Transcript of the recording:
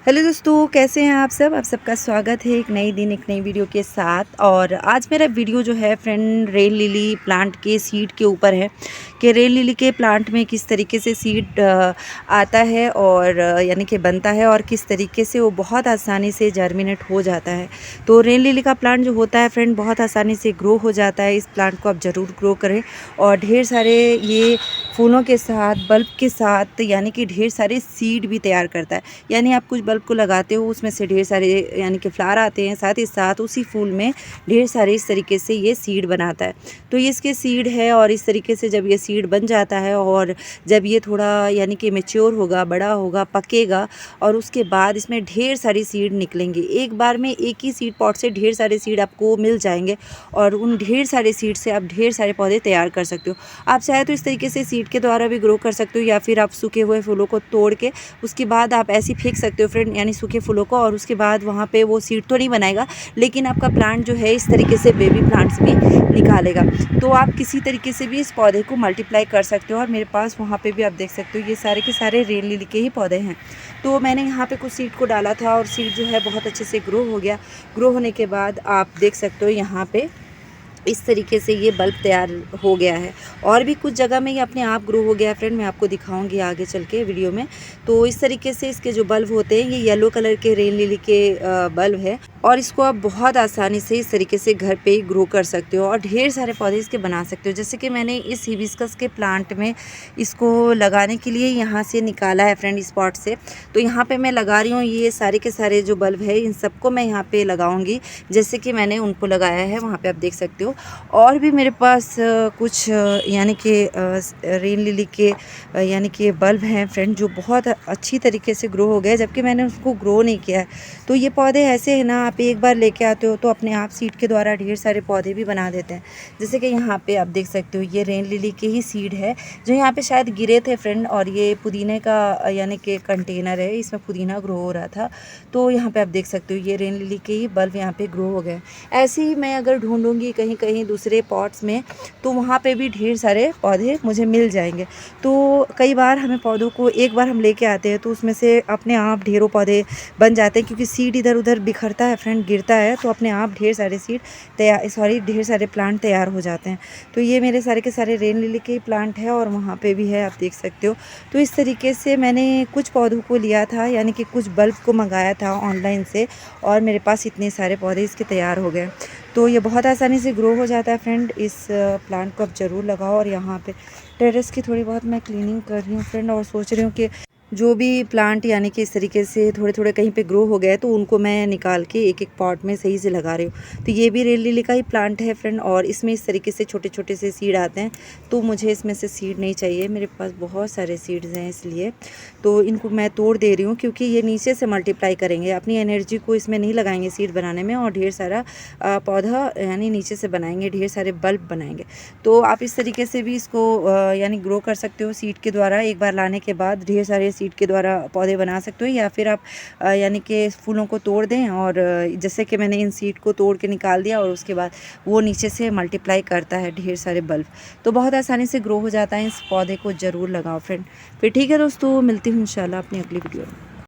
Hello दोस्तों, कैसे हैं आप सब? आप सबका स्वागत है एक नई दिन एक नई वीडियो के साथ। और आज मेरा वीडियो जो है फ्रेंड रेन लिली प्लांट के सीड के ऊपर है कि रेन लिली के प्लांट में किस तरीके से सीड आता है और यानी कि बनता है और किस तरीके से वो बहुत आसानी से जर्मिनेट हो जाता है। तो रेन लिली का प्लांट जो होता है फ्रेंड बहुत आसानी से ग्रो हो जाता है। इस प्लांट को आप ज़रूर ग्रो करें और ढेर सारे ये फूलों के साथ बल्ब के साथ यानी कि ढेर सारे सीड भी तैयार करता है। यानी आप कुछ बल्ब को लगाते हो उसमें से ढेर सारे यानी कि फ्लावर आते हैं, साथ ही साथ उसी फूल में ढेर सारे इस तरीके से ये सीड बनाता है। तो ये इसके सीड है और इस तरीके से जब ये सीड बन जाता है और जब ये थोड़ा यानी कि मैच्योर होगा, बड़ा होगा, पकेगा और उसके बाद इसमें ढेर सारी सीड निकलेंगे। एक बार में एक ही सीड पॉट से ढेर सारे सीड आपको मिल जाएंगे और उन ढेर सारे सीड से आप ढेर सारे पौधे तैयार कर सकते हो। आप चाहे तो इस तरीके से सीड के द्वारा भी ग्रो कर सकते हो या फिर आप सूखे हुए फूलों को तोड़ के उसके बाद आप ऐसे फेंक सकते हो फ्रेंड, यानी सूखे फूलों को, और उसके बाद वहाँ पे वो सीड तो नहीं बनाएगा लेकिन आपका प्लांट जो है इस तरीके से बेबी प्लांट्स भी निकालेगा। तो आप किसी तरीके से भी इस पौधे को मल्टीप्लाई कर सकते हो और मेरे पास वहाँ पे भी आप देख सकते हो ये सारे के सारे रेन लिली के ही पौधे हैं। तो मैंने यहाँ पे कुछ सीड को डाला था और सीड जो है बहुत अच्छे से ग्रो हो गया। ग्रो होने के बाद आप देख सकते हो यहाँ पे इस तरीके से ये बल्ब तैयार हो गया है और भी कुछ जगह में ये अपने आप ग्रो हो गया है फ्रेंड, मैं आपको दिखाऊंगी आगे चल के वीडियो में। तो इस तरीके से इसके जो बल्ब होते हैं ये येलो कलर के रेन लिली के बल्ब है और इसको आप बहुत आसानी से इस तरीके से घर पे ही ग्रो कर सकते हो और ढेर सारे पौधे इसके बना सकते हो। जैसे कि मैंने इस हिबिस्कस के प्लांट में इसको लगाने के लिए यहाँ से निकाला है फ्रेंड इस पॉट से। तो यहाँ पे मैं लगा रही हूँ ये सारे के सारे जो बल्ब है इन सबको मैं यहाँ पे लगाऊंगी जैसे कि मैंने उनको लगाया है, वहाँ पे आप देख सकते हो। और भी मेरे पास कुछ यानी कि रेन लिली के यानी कि बल्ब हैं फ्रेंड जो बहुत अच्छी तरीके से ग्रो हो गए जबकि मैंने उसको ग्रो नहीं किया है। तो ये पौधे ऐसे हैं ना, आप एक बार लेके आते हो तो अपने आप सीड के द्वारा ढेर सारे पौधे भी बना देते हैं। जैसे कि यहाँ पे आप देख सकते हो ये रेन लिली के ही सीड है जो यहाँ पे शायद गिरे थे फ्रेंड, और ये पुदीने का यानी कि कंटेनर है, इसमें पुदीना ग्रो हो रहा था। तो यहाँ पे आप देख सकते हो ये रेन लिली के ही बल्ब यहाँ पे ग्रो हो गए। ऐसे ही मैं अगर ढूंढूंगी कहीं कहीं दूसरे पॉट्स में तो वहाँ पे भी ढेर सारे पौधे मुझे मिल जाएंगे। तो कई बार हमें पौधों को एक बार हम लेके आते हैं तो उसमें से अपने आप ढेरों पौधे बन जाते हैं क्योंकि सीड इधर उधर बिखरता है फ्रेंड, गिरता है तो अपने आप ढेर सारे सीड ढेर सारे प्लांट तैयार हो जाते हैं। तो ये मेरे सारे के सारे रेन लिली के प्लांट है और वहाँ पे भी है, आप देख सकते हो। तो इस तरीके से मैंने कुछ पौधों को लिया था यानी कि कुछ बल्ब को मंगाया था ऑनलाइन से और मेरे पास इतने सारे पौधे इसके तैयार हो गए। तो ये बहुत आसानी से ग्रो हो जाता है फ्रेंड। इस प्लांट को आप ज़रूर लगाओ। और यहाँ पे टेरेस की थोड़ी बहुत मैं क्लीनिंग कर रही हूँ फ्रेंड और सोच रही हूँ कि जो भी प्लांट यानी कि इस तरीके से थोड़े थोड़े कहीं पे ग्रो हो गए तो उनको मैं निकाल के एक एक पॉट में सही से लगा रही हूँ। तो ये भी रेन लिली का ही प्लांट है फ्रेंड और इसमें इस तरीके से छोटे छोटे से सीड आते हैं। तो मुझे इसमें से सीड नहीं चाहिए, मेरे पास बहुत सारे सीड्स हैं इसलिए तो इनको मैं तोड़ दे रही हूँ क्योंकि ये नीचे से मल्टीप्लाई करेंगे, अपनी एनर्जी को इसमें नहीं लगाएंगे सीड बनाने में और ढेर सारा पौधा यानी नीचे से बनाएंगे, ढेर सारे बल्ब बनाएंगे। तो आप इस तरीके से भी इसको यानी ग्रो कर सकते हो सीड के द्वारा। एक बार लाने के बाद ढेर सारे सीड के द्वारा पौधे बना सकते हो या फिर आप यानी कि फूलों को तोड़ दें और जैसे कि मैंने इन सीड को तोड़ के निकाल दिया और उसके बाद वो नीचे से मल्टीप्लाई करता है ढेर सारे बल्ब। तो बहुत आसानी से ग्रो हो जाता है। इस पौधे को ज़रूर लगाओ फ्रेंड। फिर ठीक है दोस्तों, मिलती हूँ इंशाल्लाह अपनी अगली वीडियो में।